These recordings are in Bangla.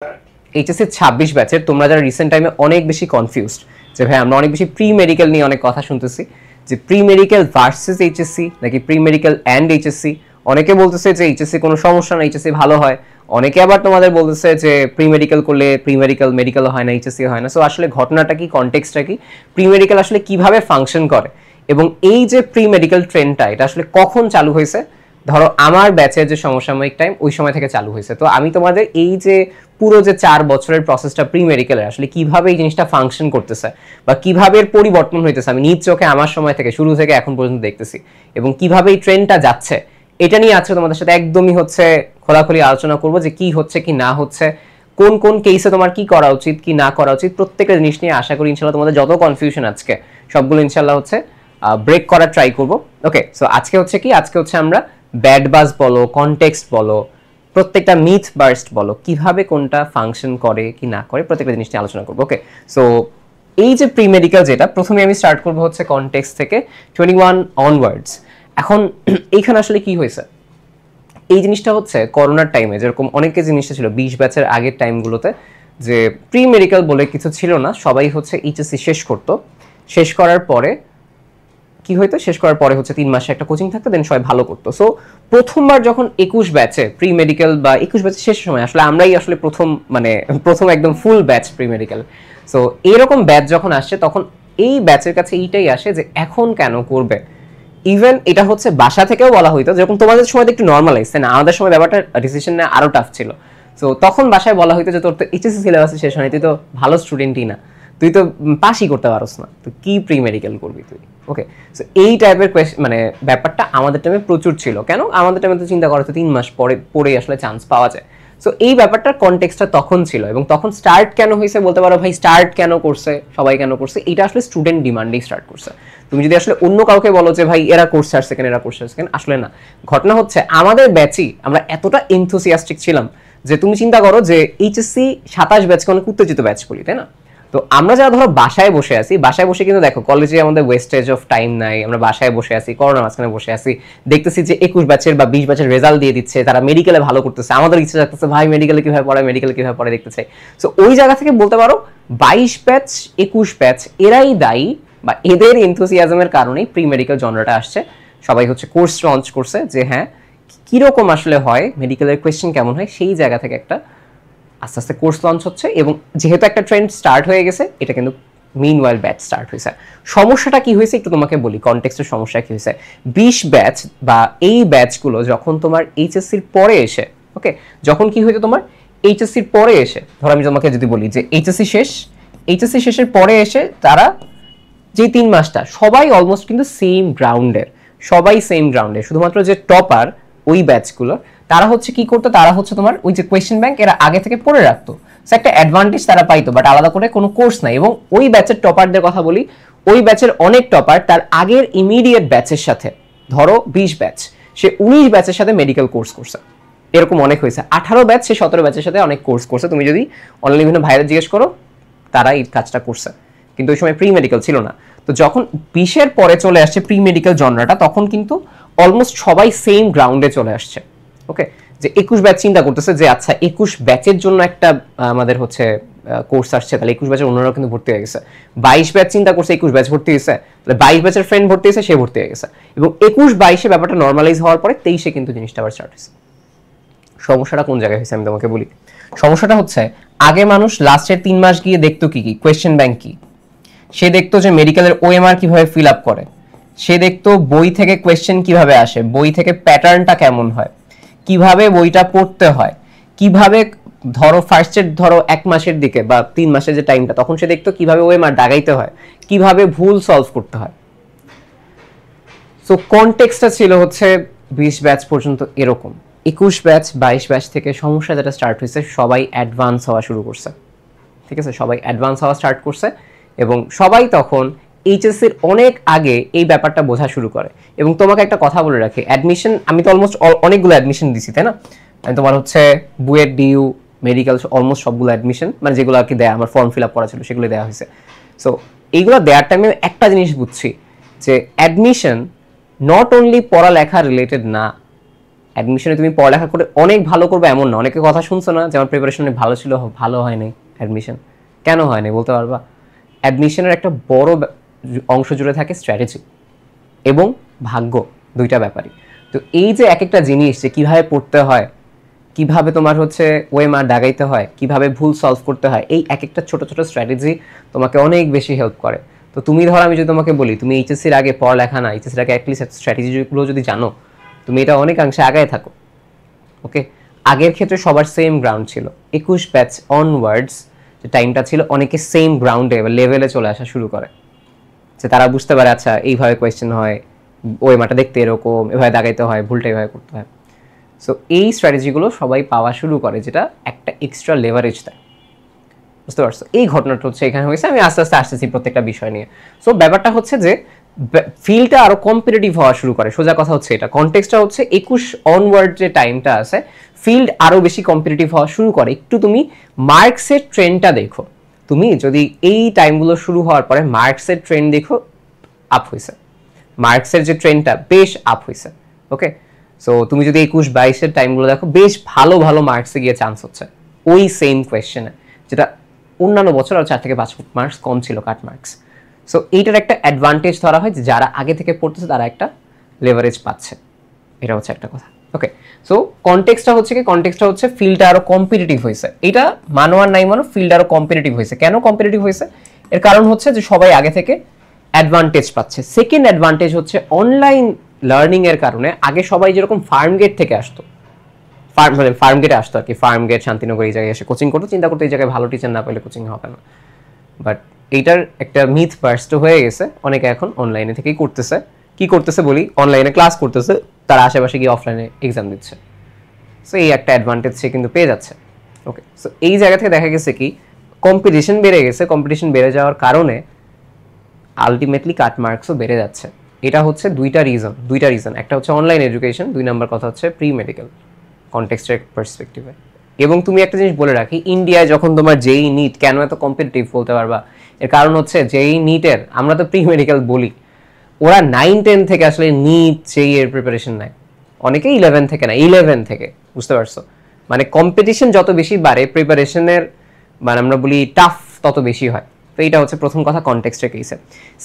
এইচএসসি 26 ব্যাচের তোমরা যারা রিসেন্ট টাইমে অনেক বেশি কনফিউজড যে ভাই আমরা অনেক বেশি প্রি মেডিকেল নিয়ে অনেক কথা শুনতেছি যে প্রি মেডিকেল ভার্সেস এইচএসসি নাকি প্রি মেডিকেল অ্যান্ড এইচএসসি। অনেকে বলতেছে যে এইচএসসি কোনো সমস্যা না, এইচএসসি ভালো হয়। অনেকে আবার তোমাদের বলতেছে যে প্রি মেডিকেল করলে প্রি মেডিকেল মেডিকেলও হয় না, এইচএসসি হয় না। সো আসলে ঘটনাটা কি, কনটেক্সটটা কি, প্রি মেডিকেল আসলে কিভাবে ফাংশন করে এবং এই যে প্রি মেডিকেল ট্রেন্ডটা এটা আসলে কখন চালু হয়েছে, ধরো আমার ব্যাচের যে সমসাময়িক টাইম ওই সময় থেকে চালু হয়েছে। তো আমি তোমাদের এই যে পুরো যে 4 বছরের প্রসেসটা প্রি মেডিকেলের আসলে কিভাবে এই জিনিসটা ফাংশন করতেছে বা কিভাবে এর পরিবর্তন হইতেছে আমি নিজ চোখে আমার সময় থেকে শুরু থেকে এখন পর্যন্ত দেখতেছি এবং কিভাবে এই ট্রেন্ডটা যাচ্ছে এটা নিয়ে আজকে তোমাদের সাথে একদমই খোলাখুলি আলোচনা করব যে কি হচ্ছে কি না হচ্ছে, কোন কোন কেসে তোমার কি করা উচিত কি না করা উচিত, প্রত্যেকটা জিনিস নিয়ে আশা করি ইনশাল্লাহ তোমাদের যত কনফিউশন আজকে সবগুলো ইনশাল্লাহ ব্রেক করার ট্রাই করব। ওকে, সো আজকে আমরা ব্যাড বাজ বলো, কনটেক্সট বলো, প্রত্যেকটা মিথ বার্স্ট বলো, কিভাবে কোনটা ফাংশন করে কি না করে প্রত্যেকটা জিনিস নিয়ে আলোচনা করবো। ওকে, সো এই যে প্রি মেডিকেল যেটা প্রথমে আমি স্টার্ট করবো হচ্ছে কনটেক্সট থেকে 21 অনওয়ার্ডস। এখন এইখানে আসলে কি হয়েছে, এই জিনিসটা হচ্ছে করোনার টাইমে যেরকম অনেকে জিনিসটা ছিল 20 ব্যাচের আগের টাইমগুলোতে যে প্রি মেডিকেল বলে কিছু ছিল না, সবাই এইচএসসি শেষ করতো। শেষ করার পরে কি হইতো, শেষ করার পরে 3 মাসে একটা কোচিং থাকতো, দেন সবাই ভালো করতো। সো প্রথমবার যখন 21 ব্যাচে প্রি মেডিকেল বা 21 ব্যাচের শেষের সময় আমরাই প্রথম একদম ফুল ব্যাচ প্রি মেডিকেল। সো এরকম ব্যাচ যখন আসছে তখন এই ব্যাচের কাছে এইটাই আসে যে এখন কেন করবে। ইভেন এটা বাসা থেকেও বলা হইতো, যেরকম তোমাদের সময় একটু নর্মালাইজ, তাই না? আমাদের সময় ব্যাপারটা ডিসিশন নেওয়া আরো টাফ ছিল। সো তখন বাসায় বলা হইতো যে তোর তো এইচএসসি সিলেবাস শেষ হয়নি, তুই তো ভালো স্টুডেন্টই না, তুই তো পাসই করতে পারোস না, তো কি প্রি মেডিকেল করবি তুই। ওকে, সো এই টাইপের ব্যাপারটা আমাদের টাইমে প্রচুর ছিল। কেন আমাদের টাইমে তো চিন্তা করা হতো 3 মাস পরে আসলে চান্স পাওয়া যায়। সো এই ব্যাপারটার কনটেক্সটটা তখন ছিল এবং তখন স্টার্ট কেন হয়েছে বলতে পারো ভাই, স্টার্ট কেন করছে সবাই, কেন করছে এটা আসলে স্টুডেন্ট ডিমান্ডেই স্টার্ট করছে। তুমি যদি আসলে অন্য কাউকে বলো যে ভাই এরা কোর্স ছাড়ছে কেন, এরা কোর্স ছাড়ছে কেন, আসলে না, ঘটনা আমাদের ব্যাচই আমরা এতটা এনথুসিয়াস্টিক ছিলাম যে তুমি চিন্তা করো যে এইচএসসি 27 ব্যাচকে অনেক উত্তেজিত ব্যাচ বলি, তাই না? তো আমরা যারা ধরো বাসায় বসে আছি, বাসায় বসে কিন্তু দেখো কলেজে আমাদের ওয়েস্টেজ অফ টাইম নাই, আমরা বাসায় বসে আছি, করোনার মাঝখানে বসে আছি, দেখতেছি যে 21 ব্যাচের বা 20 ব্যাচের রেজাল্ট দিয়ে দিচ্ছে, তারা মেডিকেলে ভালো করতেছে, আমাদের ইচ্ছা থাকতেছে ভাই মেডিকেলে কিভাবে পড়ে দেখতে চাই। সো ওই জায়গা থেকে বলতে পারো 22 ব্যাচ 21 ব্যাচ এরাই দায়ী বা এদের এনথুসিয়াজমের কারণেই প্রি মেডিকেল জনরাটা আসছে। সবাই কোর্স লঞ্চ করছে যে হ্যাঁ কিরকম আসলে হয় মেডিকেলের কোয়েশ্চেন কেমন হয়, সেই জায়গা থেকে একটা আস্তে আস্তে কোর্স লঞ্চ হচ্ছে এবং যেহেতু একটা ট্রেন্ড স্টার্ট হয়ে গেছে এটা কিন্তু মিনওয়াইল ব্যাচ স্টার্ট হয়েছে। সমস্যাটা কি হয়েছে একটু তোমাকে বলি, কনটেক্সটের সমস্যা কি হয়েছে। 20 ব্যাচ বা এই ব্যাচগুলো যখন তোমার এইচএসসির পরে এসে, ওকে, যখন কি হয়েছে তোমার এইচএসসির পরে এসে, ধরো আমি তোমাকে যদি বলি যে এইচএসসি শেষের পরে এসে তারা যে 3 মাসটা সবাই অলমোস্ট কিন্তু সেম গ্রাউন্ডের, শুধুমাত্র যে টপার ওই ব্যাচগুলো তারা কি করতো, তারা তোমার ওই যে কোয়েশ্চেন ব্যাংক এরা আগে থেকে পড়ে রাখতো, সো একটা অ্যাডভান্টেজ তারা পাইতো, বাট আলাদা করে কোনো কোর্স নাই। এবং ওই ব্যাচের টপারদের কথা বলি, ওই ব্যাচের অনেক টপার তার আগের ইমিডিয়েট ব্যাচের সাথে, ধরো 20 ব্যাচ সে 19 ব্যাচের সাথে মেডিকেল কোর্স করছে, এরকম অনেক হয়েছে। 18 ব্যাচ সে 17 ব্যাচের সাথে অনেক কোর্স করছে, তুমি যদি অনলাইনে বিভিন্ন ভাইরাল জিজ্ঞেস করো তারা এই কাজটা করছে, কিন্তু ওই সময় প্রি মেডিকেল ছিল না। তো যখন 20-এর পরে চলে আসছে প্রি মেডিকেল জনরাটা তখন কিন্তু অলমোস্ট সবাই সেম গ্রাউন্ডে চলে আসছে। ওকে, যে 21 ব্যাচ চিন্তা করতেছে যে আচ্ছা 21 ব্যাচের জন্য একটা আমাদের কোর্স আসছে, তাহলে 21 ব্যাচের অন্যরাও কিন্তু ভর্তি হয়ে গেছে। 22 ব্যাচ চিন্তা করছে 21 ব্যাচ ভর্তি হয়েছে, তাহলে 22 ব্যাচের ফ্রেন্ড ভর্তি হয়েছে, সে ভর্তি হয়ে গেছে এবং 21-22-এ ব্যাপারটা নর্মালাইজ হওয়ার পরে 23-এ কিন্তু জিনিসটা আবার স্টার্ট হয়েছে। সমস্যাটা কোন জায়গায় হয়েছে আমি তোমাকে বলি। সমস্যাটা আগে মানুষ লাস্টের 3 মাস গিয়ে দেখতো কি কোয়েশ্চেন ব্যাংক কি, সে দেখতো যে মেডিকেলের ওএমআর কিভাবে ফিল আপ করে, সে দেখতো বই থেকে কোয়েশ্চেন কিভাবে আসে, বই থেকে প্যাটার্নটা কেমন হয়, কিভাবে বইটা পড়তে হয়, কিভাবে ধরো ফার্স্টের 1 মাসের দিকে বা 3 মাসের যে টাইমটা তখন সে দেখতো কিভাবে ওএমআর দাগাইতে হয়, কিভাবে ভুল সলভ করতে হয়। সো কনটেক্সটটা ছিল 20 ব্যাচ পর্যন্ত এরকম। 21 ব্যাচ 22 ব্যাচ থেকে সমস্যা যেটা স্টার্ট হয়েছে, সবাই অ্যাডভান্স হওয়া শুরু করছে, ঠিক আছে, সবাই অ্যাডভান্স হওয়া স্টার্ট করছে এবং সবাই তখন এইচএসসির অনেক আগে এই ব্যাপারটা বোঝা শুরু করে। এবং তোমাকে একটা কথা বলে রাখি, অ্যাডমিশন আমি তো অলমোস্ট অনেকগুলো অ্যাডমিশন দিছি, তাই না? তোমার বুয়েট, ডিইউ, মেডিকেল অলমোস্ট সবগুলো অ্যাডমিশন যেগুলো আর কি দেয়া আমার ফর্ম ফিল আপ করা ছিল সেগুলো দেওয়া হয়েছে। সো এইগুলো দেওয়ার টাইমে একটা জিনিস বুঝছি যে অ্যাডমিশন নট অনলি পড়ালেখা রিলেটেড না, অ্যাডমিশনে তুমি পড়ালেখা করে অনেক ভালো করবে এমন না। অনেকে কথা শুনছো না যে আমার প্রিপারেশন অনেক ভালো ছিল, ভালো হয় নাই অ্যাডমিশন। কেন হয় নাই বলতে পারবা? অ্যাডমিশনের একটা বড় অংশ জুড়ে থাকে স্ট্র্যাটেজি এবং ভাগ্য, দুইটা ব্যাপারই। তো এই যে এক একটা জিনিস যে কীভাবে পড়তে হয়, কিভাবে তোমার হচ্ছে ওএমআর দাগাইতে হয়, কিভাবে ভুল সলভ করতে হয়, এই এক একটা ছোট ছোট স্ট্র্যাটেজি তোমাকে অনেক বেশি হেল্প করে। তো তুমি ধর আমি যদি তোমাকে বলি তুমি এইচএসসির আগে পড়ালেখা না, এইচএসসির আগে অ্যাটলিস্ট স্ট্র্যাটেজিগুলো যদি জানো, তুমি এটা অনেকাংশে আগায় থাকো। ওকে, আগের ক্ষেত্রে সবার সেম গ্রাউন্ড ছিল, 21 ব্যাচ অনওয়ার্ডস যে টাইমটা ছিল অনেকে সেম গ্রাউন্ডে বা লেভেলে চলে আসা শুরু করে, যে তারা বুঝতে পারে আচ্ছা এইভাবে কোয়েশ্চেন হয়, ওএমআরটা দেখতে এরকম, এভাবে দাগাইতে হয়, ভুলটা এভাবে করতে হয়। সো এই স্ট্র্যাটেজিগুলো সবাই পাওয়া শুরু করে, যেটা একটা এক্সট্রা লেভারেজ দেয়। বুঝতে পারছো? এই ঘটনাটা হচ্ছে এখানে হয়েছে। আমি আস্তে আস্তে আসতেছি প্রত্যেকটা বিষয় নিয়ে। সো ব্যাপারটা হচ্ছে যে ফিল্ডটা আরো কম্পিটিটিভ হওয়া শুরু করে। সোজা কথা হচ্ছে এটা, কনটেক্সটটা হচ্ছে 21 অনওয়ার্ড যে টাইমটা আছে, ফিল্ড আরো বেশি কম্পিটিটিভ হওয়া শুরু করে। একটু তুমি মার্কসের ট্রেন্ডটা দেখো, তুমি যদি এই টাইমগুলো শুরু হওয়ার পরে মার্কসের ট্রেন্ড দেখো, আপ হয়েছে, মার্কসের যে ট্রেন্ডটা বেশ আপ হয়েছে। ওকে, সো তুমি যদি 21-22-এর টাইমগুলো দেখো, বেশ ভালো ভালো মার্কসে গিয়ে চান্স হচ্ছে ওই সেম কোয়েশ্চেনে, যেটা অন্যান্য বছর আর 4 থেকে 5 মার্কস কম ছিল কাট মার্কস। সো এইটার একটা অ্যাডভান্টেজ ধরা হয় যে যারা আগে থেকে পড়তেছে তারা একটা লেভারেজ পাচ্ছে, এটা হচ্ছে একটা কথা। ওকে, সো কনটেক্সটটা হচ্ছে কি, কনটেক্সটটা হচ্ছে ফিল্ডটা আরো কম্পিটিটিভ হয়েছে। এটা মানো আর নাই মানো, ফিল্ড আরো কম্পিটিটিভ হয়েছে। কেন কম্পিটিটিভ হয়েছে? এর কারণ হচ্ছে যে সবাই আগে থেকে অ্যাডভান্টেজ পাচ্ছে। সেকেন্ড অ্যাডভান্টেজ হচ্ছে অনলাইন লার্নিং এর কারণে আগে সবাই যেরকম ফার্ম গেট থেকে আসতো, ফার্ম গেটে আসতো আর কি, ফার্ম গেট, শান্তিনগর, এই জায়গায় এসে কোচিং করতো, চিন্তা করতো এই জায়গায় ভালো টিচার না পেলে কোচিং হবে না। বাট এইটার একটা মিথ বার্স্ট হয়ে গেছে, অনেকে এখন অনলাইনে থেকেই করতেছে। কি করতেছে বলি, অনলাইনে ক্লাস করতেছে, তার আশেপাশে গিয়ে অফলাইনে এক্সাম দিচ্ছে। সো এই একটা অ্যাডভান্টেজ সে কিন্তু পেয়ে যাচ্ছে। ওকে, সো এই জায়গা থেকে দেখা গেছে কি কম্পিটিশন বেড়ে গেছে, কম্পিটিশন বেড়ে যাওয়ার কারণে আলটিমেটলি কাট মার্কসও বেড়ে যাচ্ছে। এটা হচ্ছে দুইটা রিজন। একটা হচ্ছে অনলাইন এডুকেশন, 2 নাম্বার কথা হচ্ছে প্রি মেডিকেল কনটেক্সটের পার্সপেক্টিভে। এবং তুমি একটা জিনিস বলে রাখি, ইন্ডিয়ায় যখন তোমার জেই নিট কেন এত কম্পিটিটিভ বলতে পারবা, এর কারণ হচ্ছে জেই নিটের, আমরা তো প্রি মেডিকেল বলি, ওরা 9-10 থেকে আসলে নিট জেই এর প্রিপারেশন নেয়, অনেকে 11 থেকে না, 11 থেকে। বুঝতে পারছো? মানে কম্পিটিশন যত বেশি বাড়ে, প্রিপারেশনের মানে আমরা বলি টাফ তত বেশি হয়। তো এইটা হচ্ছে প্রথম কথা কনটেক্সটের কেসে।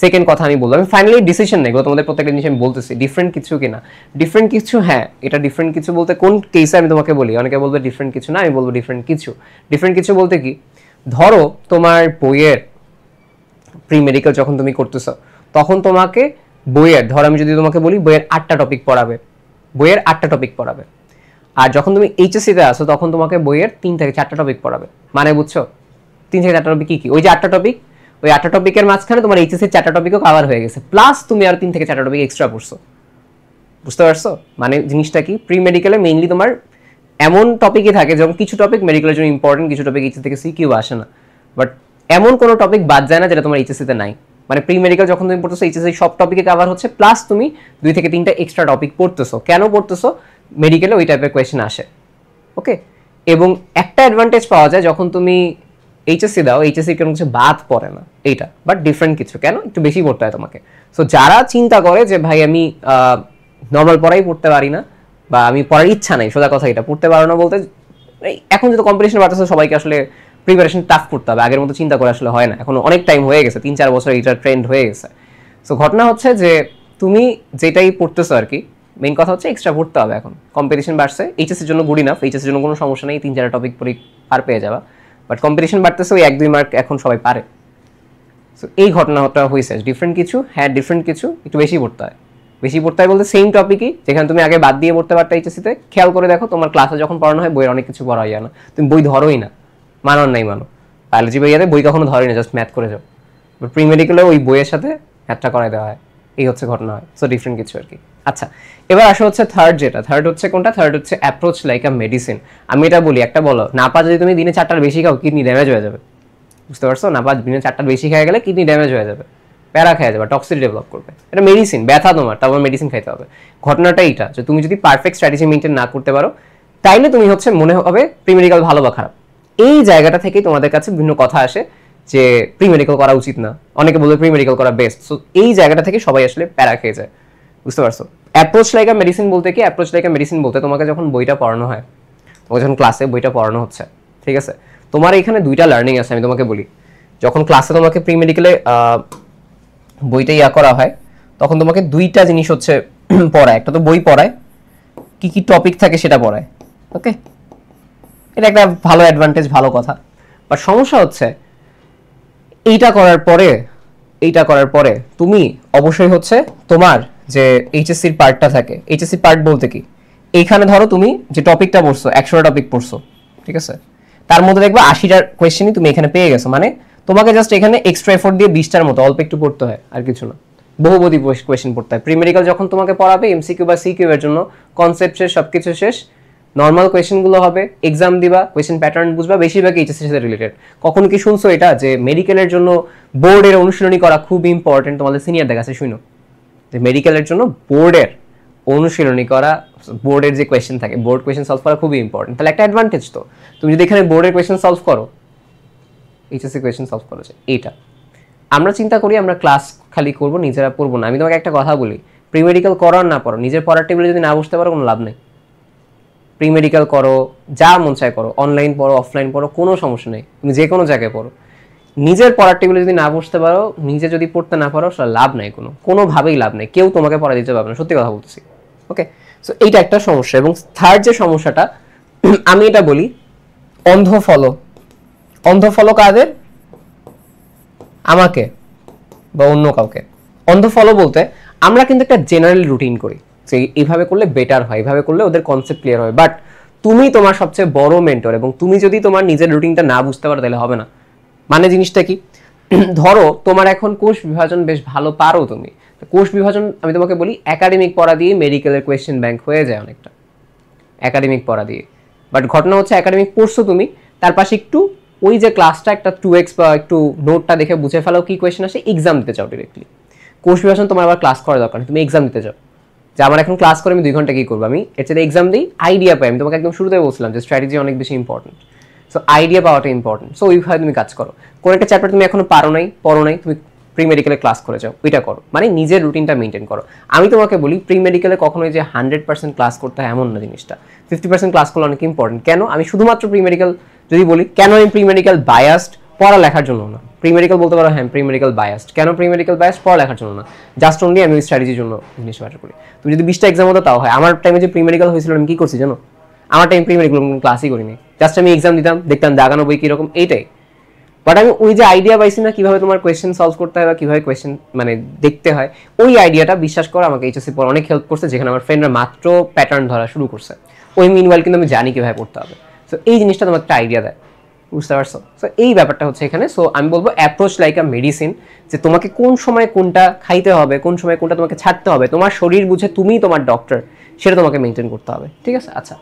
সেকেন্ড কথা আমি বললাম, আমি ফাইনালি ডিসিশন নেই, তোমাদের প্রত্যেকটা জিনিস আমি বলতেছি ডিফারেন্ট কিছু কিনা। ডিফারেন্ট কিছু, হ্যাঁ এটা ডিফারেন্ট কিছু বলতে কোন কেসে আমি তোমাকে বলি, অনেকে বলবে ডিফারেন্ট কিছু না, আমি বলবো ডিফারেন্ট কিছু। ডিফারেন্ট কিছু বলতে কি, ধরো তোমার বইয়ের প্রি মেডিকেল যখন তুমি করতেছ, তখন তোমাকে বইয়ের, ধর আমি যদি তোমাকে বলি বইয়ের 8টা টপিক পড়াবে, বইয়ের 8টা টপিক পড়াবে। আর যখন তুমি এইচএসসিতে আসো তখন তোমাকে বইয়ের 3 থেকে 4টা টপিক পড়াবে। মানে বুঝছো? 3 থেকে 4টা টপিক কি? ওই যে 8টা টপিক, ওই 8টা টপিকের মাঝখানে তোমার এইচএসসির 4টা টপিকও কভার হয়ে গেছে, প্লাস তুমি আর 3 থেকে 4টা টপিক এক্সট্রা পড়ছো। বুঝতে পারছো? মানে জিনিসটা কি, প্রি মেডিকেলে মেইনলি তোমার এমন টপিকই থাকে, যেমন কিছু টপিক মেডিকেলের জন্য ইম্পর্টেন্ট, কিছু টপিক এইচএসসি থেকে সিকিউ আসে না, বাট এমন কোনো টপিক বাদ যায় না যেটা তোমার এইচএসসিতে নাই। মানে প্রি মেডিকেল যখন তুমি পড়তেছো, এইচএসসি সব টপিকে কভার হচ্ছে, প্লাস তুমি 2 থেকে 3টা এক্সট্রা টপিক পড়তেছো। কেন পড়তেছো? মেডিকেলে ওই টাইপের কোয়েশ্চেন আসে। ওকে, এবং একটা অ্যাডভান্টেজ পাওয়া যায় যখন তুমি এইচএসসি দাও, এইচএসসি কোনো কিছু বাদ পড়ে না এইটা, বাট ডিফারেন্ট কিছু। কেন? একটু বেশি পড়তে হয় তোমাকে। সো যারা চিন্তা করে যে ভাই আমি নর্মাল পড়াই পড়তে পারি না, বা আমি পড়ার ইচ্ছা নাই, সোজা কথা এটা, পড়তে পারো না বলতে এখন যদি কম্পিটিশন বাড়তেছে সবাইকে আসলে প্রিপারেশন টাফ করতে হবে, আগের মতো চিন্তা করে আসলে হয় না, এখন অনেক টাইম হয়ে গেছে, 3-4 বছর এইটার ট্রেন্ড হয়ে গেছে। সো ঘটনা হচ্ছে যে তুমি যেটাই পড়তেছো আর কি, মেইন কথা হচ্ছে এক্সট্রা পড়তে হবে। এখন কম্পিটিশন বাড়ছে, এইচএসসির জন্য গুড ইনাফ, এইচএসসির জন্য কোনো সমস্যা নেই, 3-4 টপিক পড়ে পার পেয়ে যাবা, বাট কম্পিটিশন বাড়তেছে, ওই 1-2 মার্ক এখন সবাই পারে। সো এই ঘটনাটা হয়েছে ডিফারেন্ট কিছু, হ্যাঁ ডিফারেন্ট কিছু, একটু বেশি পড়তে হয়। বেশি পড়তে হয় বলতে সেম টপিকই যেখানে তুমি আগে বাদ দিয়ে পড়তে পারতে এইচএসসিতে, খেয়াল করে দেখো তোমার ক্লাসে যখন পড়ানো হয় বইয়ের অনেক কিছু পড়া হয় না, তুমি বই ধরোই না, মানো নাই মানো, বায়োলজি বইয়াতে বই কখনো ধরোই না, জাস্ট ম্যাথ করে যাও। বাট প্রি মেডিকেলে ওই বইয়ের সাথে ম্যাথটা করাই দেওয়া হয়, এই হচ্ছে ঘটনা হয়। সো ডিফারেন্ট কিছু আর কি। আচ্ছা, এবার আসা হচ্ছে থার্ড, যেটা থার্ড হচ্ছে কোনটা, থার্ড হচ্ছে অ্যাপ্রোচ লাইক আ মেডিসিন। আমি এটা বলি, একটা বলো না পা যদি তুমি দিনে 4টার বেশি খাও, কিডনি ড্যামেজ হয়ে যাবে। বুঝতে পারছো? না পা দিনে 4টার বেশি খেয়ে গেলে কিডনি ড্যামেজ হয়ে যাবে, প্যারা খেয়ে যাবে, টক্সিক ডেভেলপ করবে। এটা মেডিসিন, ব্যথা তোমার, তারপর মেডিসিন খাইতে হবে। ঘটনাটা এইটা যে তুমি যদি পারফেক্ট স্ট্র্যাটেজি মেনটেন না করতে পারো, তাইলে তুমি হচ্ছে মনে হবে প্রি মেডিকেল ভালো বা খারাপ। এই জায়গাটা থেকেই তোমাদের কাছে বিভিন্ন কথা আসে যে প্রি মেডিকেল করা উচিত না, অনেকে বলবে প্রি মেডিকেল করা বেস্ট। সো এই জায়গাটা থেকে সবাই আসলে প্যারা খেয়ে যায়। বুঝতে পারছো? অ্যাপ্রোচ লাইক আ মেডিসিন বলতে কি, অ্যাপ্রোচ লাইক আ মেডিসিন বলতে তোমাকে যখন বইটা পড়ানো হয়, তোমাকে যখন ক্লাসে বইটা পড়ানো হচ্ছে, ঠিক আছে, তোমার এখানে দুইটা লার্নিং আছে। আমি তোমাকে বলি, যখন ক্লাসে তোমাকে প্রি মেডিকেলে বইটা করা হয়, তখন তোমাকে দুইটা জিনিস হচ্ছে পড়ায়। একটা তো বই পড়ায়, কি কি টপিক থাকে সেটা পড়ায়, ওকে, এটা একটা ভালো অ্যাডভান্টেজ, ভালো কথা। বাট সমস্যা হচ্ছে এইটা করার পরে তুমি অবশ্যই হচ্ছে তোমার যে এইচএসসির পার্টটা থাকে, এইচএসসি পার্ট বলতে কি, এইখানে ধরো তুমি যে টপিকটা পড়ছো, 100টা টপিক পড়ছো, ঠিক আছে, তার মধ্যে দেখবে 80টা কোয়েশ্চেনই তুমি এখানে পেয়ে গেছো। মানে তোমাকে জাস্ট এখানে এক্সট্রা এফোর্ট দিয়ে 20টার মতো অল্প একটু পড়তে হয়, আর কিছু না। বহুপদী কোয়েশ্চেন পড়তে হয়। প্রি মেডিকেল যখন তোমাকে পড়াবে এমসিকিউ বা সিকিউ এর জন্য কনসেপ্ট শেষ, সবকিছু শেষ, নর্মাল কোয়েশ্চেনগুলো হবে, এক্সাম দিবা, কোয়েশ্চেন প্যাটার্ন বুঝবা, বেশিরভাগ এইচএসসির সাথে রিলেটেড। কখন কি শুনছো এটা যে মেডিকেলের জন্য বোর্ডের অনুশীলনী করা খুব ইম্পর্টেন্ট? তোমাদের সিনিয়রদের কাছে শুনো যে মেডিকেলের জন্য বোর্ডের অনুশীলনী করা, বোর্ডের যে কোয়েশ্চেন থাকে, বোর্ড কোয়েশ্চেন সলভ করা খুবই ইম্পর্টেন্ট। তাহলে একটা অ্যাডভান্টেজ তো, তুমি যদি এখানে বোর্ডের কোয়েশ্চেন সলভ করো, এইচএসসি কোয়েশ্চেন সলভ করো, এইটা আমরা চিন্তা করি আমরা ক্লাস খালি করবো, নিজেরা পড়বো না। আমি তোমাকে একটা কথা বলি, প্রি মেডিকেল করো আর না পড়ো, নিজের পড়ার টেবিলে যদি না বসতে পারো কোনো লাভ নেই। প্রি মেডিকেল করো, যা মন চায় করো, অনলাইন পড়ো, অফলাইন পড়ো, কোনো সমস্যা নেই, তুমি যে কোনো জায়গায় পড়ো, নিজের পড়ার টেবিলে যদি না বসতে পারো, নিজে যদি পড়তে না পারো, সেটা লাভ নেই, কোনোভাবেই লাভ নেই, কেউ তোমাকে পড়া দিতে পারবে না, সত্যি কথা বলতেছি, ওকে। সো এইটা একটা সমস্যা। এবং থার্ড যে সমস্যাটা আমি এটা বলি, অন্ধ ফলো কাদের? আমাকে বা অন্য কাউকে। অন্ধ ফলো বলতে আমরা কিন্তু একটা জেনারেল রুটিন করি যে এইভাবে করলে বেটার হয়, এইভাবে করলে ওদের কনসেপ্ট ক্লিয়ার হয়। বাট তুমি তোমার সবচেয়ে বড় মেন্টর, এবং তুমি যদি তোমার নিজের রুটিনটা না বুঝতে পারো তাহলে হবে না। মানে জিনিসটা কি, ধরো তোমার এখন কোষ বিভাজন বেশ ভালো পারো তুমি, কোষ বিভাজন আমি তোমাকে বলি একাডেমিক পড়া দিয়ে মেডিকেলের কোয়েশ্চেন ব্যাংক হয়ে যায় অনেকটা, একাডেমিক পড়া দিয়ে। বাট ঘটনা হচ্ছে একাডেমিক পড়ছো তুমি, তার পাশে একটু ওই যে ক্লাসটা একটা 2x বা একটু নোটটা দেখে বুঝে ফেলো কি কোয়েশ্চেন আসে, এক্সাম দিতে চাও ডিরেক্টলি। কোষ বিভাজন তোমার আবার ক্লাস করা দরকার, তুমি এক্সাম দিতে চাও যে আমার এখন ক্লাস করে আমি 2 ঘন্টা কি করবো, আমি এর সাথে এক্সাম দিই, আইডিয়া পাই। আমি তোমাকে একদম শুরুতে বলছিলাম যে স্ট্র্যাটেজি অনেক বেশি ইম্পর্টেন্ট, সো আইডিয়া পাওয়াটা ইম্পর্টেন্ট। সো ওইভাবে তুমি কাজ করো। কোন একটা চ্যাপ্টার তুমি এখনো পড়ো নাই, তুমি প্রি মেডিকেলে ক্লাস করে যাও, ওইটা করো, মানে নিজের রুটিনটা মেনটেন করো। আমি তোমাকে বলি প্রি মেডিকেলে কখনোই যে 100% ক্লাস করতে হয় এমন না, জিনিসটা 50% ক্লাস করলে অনেক ইম্পর্টেন্ট। কেন আমি শুধুমাত্র প্রি মেডিকেল যদি বলি, কেন আমি প্রি মেডিকেল বায়াসড? পড়ালেখার জন্য না। প্রি মেডিকেল বলতে পারো হ্যাঁ প্রি মেডিকেল বায়াসড, কেন প্রি মেডিকেল বায়াসড? পড়ালেখার জন্য না, জাস্ট অনলি আমি স্ট্র্যাটেজির জন্য জিনিস ম্যাটার করি। তুমি যদি 20টা এক্সাম হতো তাও হয়। আমার টাইমে যে প্রি মেডিকেল হয়েছিল আমি কি করছি জানো? আমার টাইম প্রি মেডিকেল ক্লাসই করিনি, জাস্ট আমি এক্সাম দিতাম, দেখতাম দাগানো বই কিরকম, এইটাই। বাট আমি ওই যে আইডিয়া পাইছি না কিভাবে তোমার কোয়েশ্চেন সলভ করতে হয় বা কিভাবে কোয়েশ্চেন মানে দেখতে হয়, ওই আইডিয়াটা বিশ্বাস করো আমাকে এইচএসসি পর অনেক হেল্প করছে, যেখানে আমার ফ্রেন্ডরা মাত্র প্যাটার্ন ধরা শুরু করছে। ওই মিনওয়াইল কিন্তু আমি জানি কিভাবে পড়তে হবে। সো এই জিনিসটা তোমাকে একটা আইডিয়া দেয়, বুঝতে পারছো? সো এই ব্যাপারটা হচ্ছে এখানে। সো আমি বলবো অ্যাপ্রোচ লাইক আ মেডিসিন, যে তোমাকে কোন সময় কোনটা খাইতে হবে, কোন সময় কোনটা তোমাকে ছাড়তে হবে, তোমার শরীর বুঝে তুমি তোমার ডক্টর, সেটা তোমাকে মেনটেন করতে হবে, ঠিক আছে? আচ্ছা,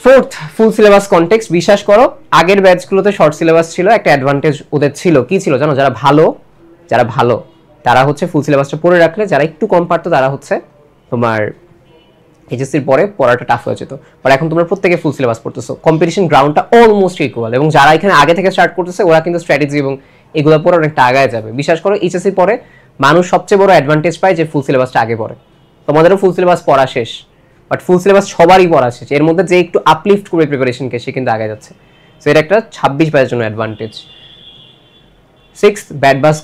ফোর্থ, ফুল সিলেবাস কনটেক্সট। বিশ্বাস করো আগের ব্যাচগুলোতে শর্ট সিলেবাস ছিল, একটা অ্যাডভান্টেজ ওদের ছিল, কি ছিল জানো? যারা ভালো তারা হচ্ছে ফুল সিলেবাসটা পড়ে রাখলে, যারা একটু কম পারতো তারা হচ্ছে তোমার এইচএসসির পরে পড়াটা টাফ হয়ে যেত। বাট এখন তোমরা প্রত্যেকে ফুল সিলেবাস পড়তেছো, কম্পিটিশন গ্রাউন্ডটা অলমোস্ট ইকুয়াল, এবং যারা এখানে আগে থেকে স্টার্ট করতেছে ওরা কিন্তু স্ট্র্যাটেজি এবং এগুলো পরে অনেকটা আগায় যাবে। বিশ্বাস করো এইচএসসির পরে মানুষ সবচেয়ে বড় অ্যাডভান্টেজ পায় যে ফুল সিলেবাসটা আগে পড়ে। তোমাদেরও ফুল সিলেবাস পড়া শেষ, বাট ফুল সিলেবাস সবারই পড়া শেষ, এর মধ্যে যে একটু আপলিফট করবে প্রিপারেশনকে সে কিন্তু আগে যাচ্ছে। সো এটা একটা 26 ব্যাচের জন্য অ্যাডভান্টেজ। সিক্স, ব্যাড বাস।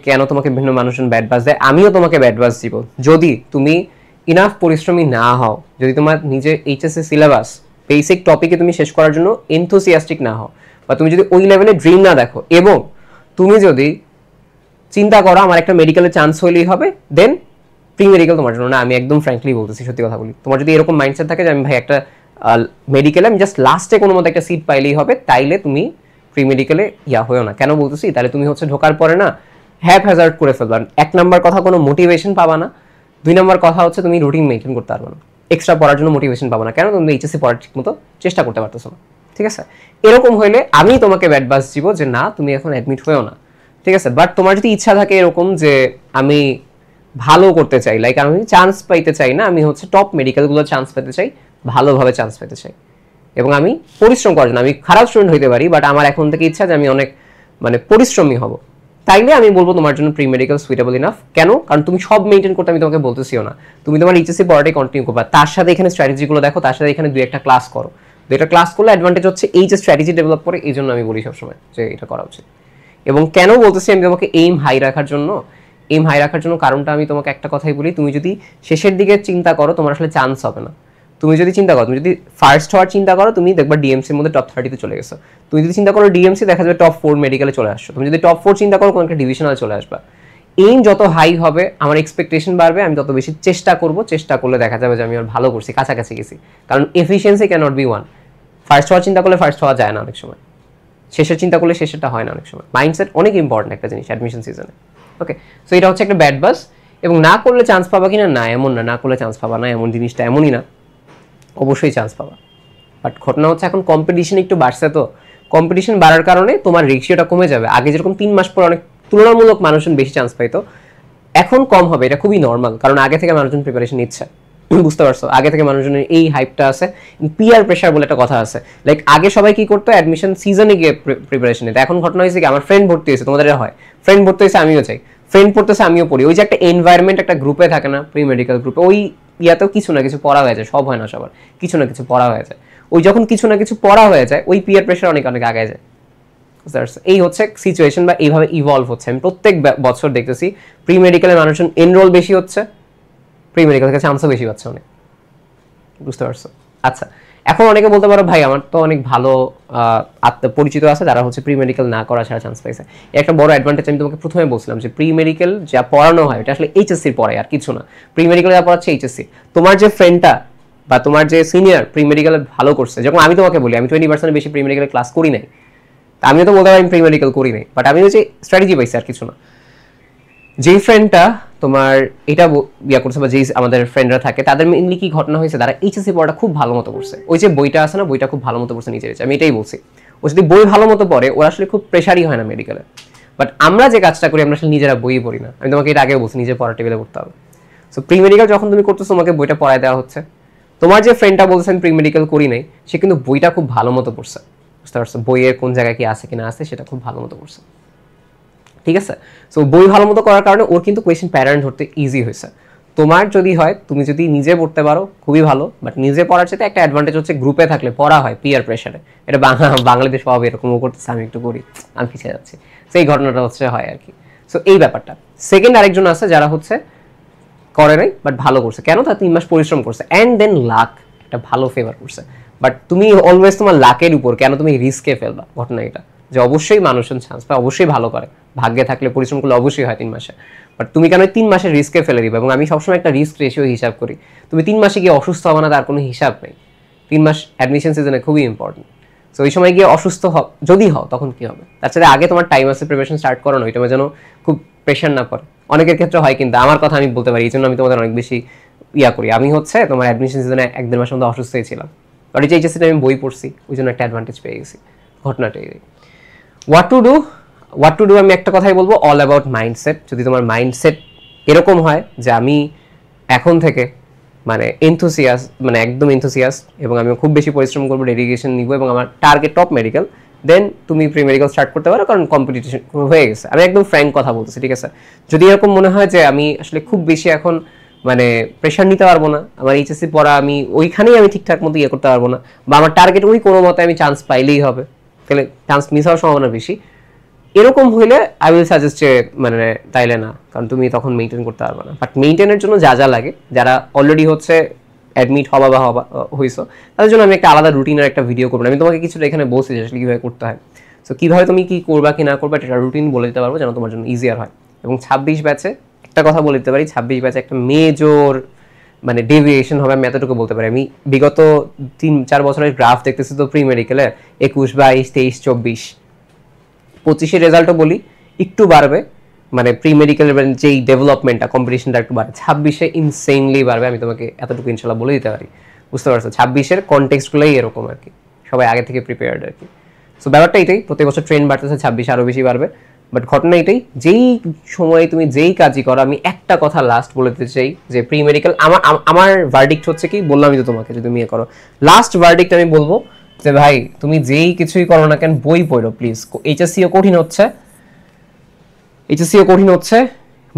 কেন তোমাকে বিভিন্ন মানুষজন ব্যাড বাস দেয়? আমিও তোমাকে ব্যাড বাস দিব যদি তুমি ইনাফ পরিশ্রমী না হও, যদি তোমার নিজে এইচএসসি সিলেবাস বেসিক টপিকে তুমি শেষ করার জন্য এনথুসিয়াস্টিক না হও, বা তুমি যদি ওই লেভেলে ড্রিম না দেখো, এবং তুমি যদি চিন্তা করো আমার একটা মেডিকেলে চান্স হইলেই হবে, দেন প্রি মেডিকেল তোমার জন্য না। আমি একদম ফ্র্যাঙ্কলি বলতেছি, সত্যি কথা বলি, তোমার যদি এরকম মাইন্ডসেট থাকে যে আমি ভাই একটা মেডিকেলে আমি জাস্ট লাস্টে কোনো মতো একটা সিট পাইলেই হবে, তাইলে তুমি প্রি মেডিকেলে হয়েও না। কেন বলতেছি? তাহলে তুমি হচ্ছে ঢোকার পরে না হ্যাপ হ্যাজার্ড করে ফেলবা। 1 নম্বর কথা, কোনো মোটিভেশন পাবা না। 2 নম্বর কথা হচ্ছে তুমি রুটিন মেনটেন করতে পারবে না, এক্সট্রা পড়ার জন্য মোটিভেশন পাবো না। কেন? তুমি এইচএসসি পড়ার ঠিক মতো চেষ্টা করতে পারতেছো না, ঠিক আছে? এরকম হইলে আমি তোমাকে ব্যাড বাস দিব যে না তুমি এখন অ্যাডমিট হয়েও না, ঠিক আছে? বাট তোমার যদি ইচ্ছা থাকে এরকম যে আমি ভালো করতে চাই, লাইক আমি চান্স পাইতে চাই না, আমি হচ্ছে টপ মেডিকেলগুলো চান্স পেতে চাই, ভালোভাবে চান্স পেতে চাই, এবং আমি পরিশ্রম করার জন্য, আমি খারাপ স্টুডেন্ট হইতে পারি বাট আমার এখন থেকে ইচ্ছা যে আমি অনেক মানে পরিশ্রমী হব, তাইলে আমি বলবো তোমার জন্য প্রি মেডিকেল সুইটেবল ইনাফ। কেন? কারণ তুমি সব মেনটেন করতে আমি তোমাকে বলতেছিও না, তুমি তোমার এইচএসসি পড়াটাই কন্টিনিউ করবা, তার সাথে এখানে স্ট্র্যাটেজিগুলো দেখো, তার সাথে এখানে 2-1টা ক্লাস করো। 2-1টা ক্লাস করলে অ্যাডভান্টেজ হচ্ছে এই যে স্ট্র্যাটেজি ডেভেলপ করে, এই জন্য আমি বলি সবসময় যে এটা করা উচিত। এবং কেন বলতেছি আমি তোমাকে এইম হাই রাখার জন্য, এইম হাই রাখার জন্য কারণটা আমি তোমাকে একটা কথাই বলি, তুমি যদি শেষের দিকে চিন্তা করো তোমার আসলে চান্স হবে না। তুমি যদি চিন্তা করো, তুমি যদি ফার্স্ট হওয়ার চিন্তা করো, তুমি দেখবা ডিএমসির মধ্যে টপ 30-তে চলে গেছো। তুমি যদি চিন্তা করো ডিএমসি, দেখা যাবে টপ 4 মেডিকেলে চলে আসছো। তুমি যদি টপ 4 চিন্তা করো, কোনো একটা ডিভিশনালে চলে আসবা। এইম যত হাই হবে আমার এক্সপেকটেশন বাড়বে, আমি তত বেশি চেষ্টা করব, চেষ্টা করলে দেখা যাবে যে আমি আর ভালো করছি, কাছাকাছি গেছি। কারণ efficiency cannot be one. First হওয়ার চিন্তা করলে ফার্স্ট হওয়া যায় না অনেক সময়, শেষের চিন্তা করলে শেষেরটা হয় না অনেক সময়। মাইন্ডসেট অনেক ইম্পর্টেন্ট একটা জিনিস অ্যাডমিশন সিজনে। ওকে, সো এটা হচ্ছে একটা ব্যাড বাস। এবং না করলে চান্স পাবা কিনা, না এমন না, না করলে চান্স পাবা না এমন জিনিসটা এমনই না, অবশ্যই চান্স পাবা। বাট ঘটনা হচ্ছে এখন কম্পিটিশন একটু বাড়ছে, তো কম্পিটিশন বাড়ার কারণে তোমার রেশিওটা কমে যাবে। আগে যেরকম 3 মাস পর অনেক তুলনামূলক মানুষজন বেশি চান্স পাইতো, এখন কম হবে। এটা খুবই নর্মাল, কারণ আগে থেকে মানুষজন প্রিপারেশন নিচ্ছে, বুঝতে পারছো? আগে থেকে মানুষজনের এই হাইপটা আছে। পিয়ার প্রেশার বলে একটা কথা আছে, লাইক আগে সবাই কি করতো, অ্যাডমিশন সিজনে গিয়ে প্রিপারেশন নিতে। এখন ঘটনা হয়েছে কি, আমার ফ্রেন্ড ভর্তি হয়েছে, তোমাদের হয়, ফ্রেন্ড ভর্তি হয়েছে আমিও চাই, ফ্রেন্ড পড়তেছে আমিও পড়ি। ওই যে একটা এনভায়রনমেন্ট একটা গ্রুপে থাকে না, প্রি মেডিকেল গ্রুপে, ওই ইয়াতেও কিছু না কিছু পড়া হয়ে যায়, সব হয় না সবার, কিছু না কিছু পড়া হয়ে যায়। ওই যখন কিছু না কিছু পড়া হয়ে যায়, ওই পিয়ার প্রেশার অনেক অনেক আগে যায়। এই হচ্ছে সিচুয়েশন, বা এইভাবে ইভলভ হচ্ছে। আমি প্রত্যেক বছর দেখতেছি প্রি মেডিকেলের মানুষজন এনরোল বেশি হচ্ছে, প্রি মেডিকেল থেকে চান্সও বেশি পাচ্ছে অনেক, বুঝতে পারছো? আচ্ছা, এখন অনেকে বলতে পারো ভাই আমার তো অনেক ভালো পরিচিত আছে যারা হচ্ছে প্রি মেডিকেল না করা ছাড়া চান্স পাইছে। একটা বড় অ্যাডভান্টেজ আমি তোমাকে প্রথমে বলছিলাম যে প্রি মেডিকেল যা পড়ানো হয় এটা আসলে এইচএসসির পরে, আর কিছু না। প্রি মেডিকেল যা পড়াচ্ছে এইচএসসি। তোমার যে ফ্রেন্ডটা বা তোমার যে সিনিয়র প্রি মেডিকেলে ভালো করছে, যখন আমি তোমাকে বলি আমি 20% বেশি প্রি মেডিকেল ক্লাস করি নাই, আমিও তো বলতে পারি আমি প্রি মেডিকেল করি নাই, বাট আমি হচ্ছে স্ট্র্যাটেজি পাইছি, আর কিছু না। যেই ফ্রেন্ডটা তোমার এটা ইয়া করছে, বা যেই আমাদের ফ্রেন্ডরা থাকে, তাদের মেইনলি কি ঘটনা হয়েছে, তারা এইচএসসি পড়াটা খুব ভালো মতো করছে। ওই যে বইটা আছে না, বইটা খুব ভালো মতো করছে নিজের, আমি এটাই বলছি। ও যদি বই ভালো মতো পড়ে, ওর আসলে খুব প্রেশারই হয় না মেডিকেলে। বাট আমরা যে কাজটা করি, আমরা আসলে নিজেরা বই পড়ি না। আমি তোমাকে এটা আগেও বলছি, নিজের পড়া টেবিলে পড়তে হবে। সো প্রি মেডিকেল যখন তুমি করতেছো, তোমাকে বইটা পড়ায় দেওয়া হচ্ছে। তোমার যে ফ্রেন্ডটা বলছে আমি প্রি মেডিকেল করি নাই, সে কিন্তু বইটা খুব ভালো মতো পড়ছে, বুঝতে পারছো? বইয়ের কোন জায়গায় কি আছে কিনা আছে সেটা খুব ভালো মতো পড়ছে, ঠিক আছে? সো বই ভালো মতো করার কারণে ওর কিন্তু কোয়েশ্চেন প্যাটার্ন ধরতে ইজি হয়েছে। তোমার যদি হয়, তুমি যদি নিজে পড়তে পারো খুবই ভালো, বাট নিজে পড়ার চাইতে একটা অ্যাডভান্টেজ হচ্ছে গ্রুপে থাকলে পড়া হয় পিয়ার প্রেশারে। এটা বাংলাদেশ পাবে এরকমও করতেছে, আমি একটু করি, আমি পিছিয়ে যাচ্ছি, সেই ঘটনাটা হচ্ছে হয় আর কি। সো এই ব্যাপারটা। সেকেন্ড আরেকজন আছে যারা হচ্ছে করে নাই বাট ভালো করছে, কেন? তার 3 মাস পরিশ্রম করছে, অ্যান্ড দেন লাক একটা ভালো ফেভার করছে। বাট তুমি অলওয়েজ তোমার লাকের উপর কেন তুমি রিস্কে ফেলবা? ঘটনা এটা যে অবশ্যই মানুষজন চান্স পায়, অবশ্যই ভালো করে, ভাগ্যে থাকলে পরিশ্রম করলে অবশ্যই হয় 3 মাসে। বাট তুমি কেন 3 মাসের রিস্কে ফেলে দিবা? এবং আমি সবসময় একটা রিস্ক রেশিও হিসাব করি। তুমি 3 মাসে গিয়ে অসুস্থ হবে না তার কোনো হিসাব নেই। 3 মাস অ্যাডমিশন সিজনে খুবই ইম্পর্টেন্ট। সো ওই সময় গিয়ে অসুস্থ যদি হও তখন কি হবে? তার সাথে আগে তোমার টাইম আছে, প্রিপারেশন স্টার্ট করো না, ওইটা যেন খুব প্রেশার না পড়ে। অনেকের ক্ষেত্রে হয়, কিন্তু আমার কথা আমি বলতে পারি, এই জন্য আমি তোমাদের অনেক বেশি ইয়া করি। আমি হচ্ছে তোমার অ্যাডমিশন সিজনে 1-1.5 মাসের মধ্যে অসুস্থ হয়েছিলাম, আর এই যে এইচএসসিতে আমি বই পড়ছি, ওই জন্য একটা অ্যাডভান্টেজ পেয়ে গেছি। ঘটনাটা এই। হোয়াট টু ডু আমি একটা কথাই বলবো, অল অ্যাবাউট মাইন্ডসেট। যদি তোমার মাইন্ডসেট এরকম হয় যে আমি এখন থেকে মানে মানে একদম এনথুসিয়াস্ট, এবং আমি খুব বেশি পরিশ্রম করবো, ডেডিকেশন নিব, এবং আমার টার্গেট টপ মেডিকেল, দেন তুমি প্রি মেডিকেল স্টার্ট করতে পারো, কারণ কম্পিটিশন হয়ে গেছে। আমি একদম ফ্র্যাঙ্ক কথা বলতেছি, ঠিক আছে? যদি এরকম মনে হয় যে আমি আসলে খুব বেশি এখন মানে প্রেশার নিতে পারবো না, আমার এইচএসসি পড়া আমি ওইখানেই আমি ঠিকঠাক মতো ইয়ে করতে পারবো না, বা আমার টার্গেট ওই কোনো মতে আমি চান্স পাইলেই হবে, তাহলে চান্স মিস হওয়ার সম্ভাবনা বেশি, এরকম হইলে আই উইল সাজেস্ট যে মানে তাইলে না, কারণ তুমি তখন মেনটেন করতে পারবে না। বাট মেনটেনের জন্য যা যা লাগে, যারা অলরেডি হচ্ছে অ্যাডমিট হওয়া হইছো, তাদের জন্য আমি একটা আলাদা রুটিনের একটা ভিডিও করবো। আমি তোমাকে কিছুটা এখানে বলছি যে আসলে কীভাবে করতে হয়। সো কীভাবে তুমি কী করবা কি না করবা এটা রুটিন বলে দিতে পারবো, যেন তোমার জন্য ইজিয়ার হয়। এবং 26 ব্যাচে একটা কথা বলে দিতে পারি, 26 ব্যাচে একটা মেজর মানে ডেভিয়েশন হবে, আমি এতটুকু বলতে পারি। আমি বিগত 3-4 বছরের গ্রাফ দেখতেছি তো প্রি মেডিকেলে 21, 22, 23, 24, 25-এর রেজাল্টও বলি একটু বাড়বে, মানে প্রি মেডিকেল যেই ডেভেলপমেন্টটা, কম্পিটিশনটা একটু বাড়বে। 26-এ ইনসেনলি বাড়বে, আমি তোমাকে এতটুকু ইনশাল্লাহ বলে দিতে পারি, বুঝতে পারছো? 26-এর কনটেক্সটগুলোই এরকম আর কি, সবাই আগে থেকে প্রিপেয়ার্ড আর কি। সো ব্যাপারটা এটাই, প্রতি বছর ট্রেন্ড বাড়তেছে, 26 আরও বেশি বাড়বে। বাট ঘটনা এটাই, যেই সময়ে তুমি যেই কাজই করো, আমি একটা কথা লাস্ট বলে দিতে চাই যে প্রি মেডিকেল আমার ভার্ডিক্ট হচ্ছে কি, বললামই তো তোমাকে, যদি তুমি করো, লাস্ট ভার্ডিক্ট আমি বলবো যে ভাই তুমি যেই কিছুই করো না কেন, বই পড়ো প্লিজ। এইচএসসিও কঠিন হচ্ছে, এইচএসসিও কঠিন হচ্ছে,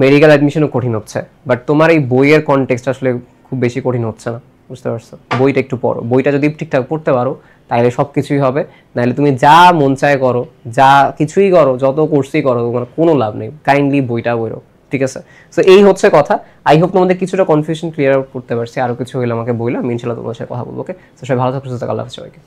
মেডিকেল অ্যাডমিশনও কঠিন হচ্ছে, বাট তোমার এই বইয়ের কনটেক্সট আসলে খুব বেশি কঠিন হচ্ছে না, বুঝতে পারছো? বইটা একটু পড়ো, বইটা যদি ঠিকঠাক পড়তে পারো তাহলে সব কিছুই হবে, নাহলে তুমি যা মন চায় করো, যা কিছুই করো, যত কোর্সই করো, তোমার কোনো লাভ নেই। কাইন্ডলি বইটা পড়ো, ঠিক আছে? সো এই হচ্ছে কথা। আই হোপ তোমাদের কিছুটা কনফিউশন ক্লিয়ার আউট করতে পারছি। আরও কিছু হলে আমাকে বললাম, আমি ইনশাল্লাহ তোমাদের সাথে কথা বলবো। ওকে, তো সবাই ভালো থাকো, সুস্থ থাকো, আল্লাহ হাফেজ সবাইকে।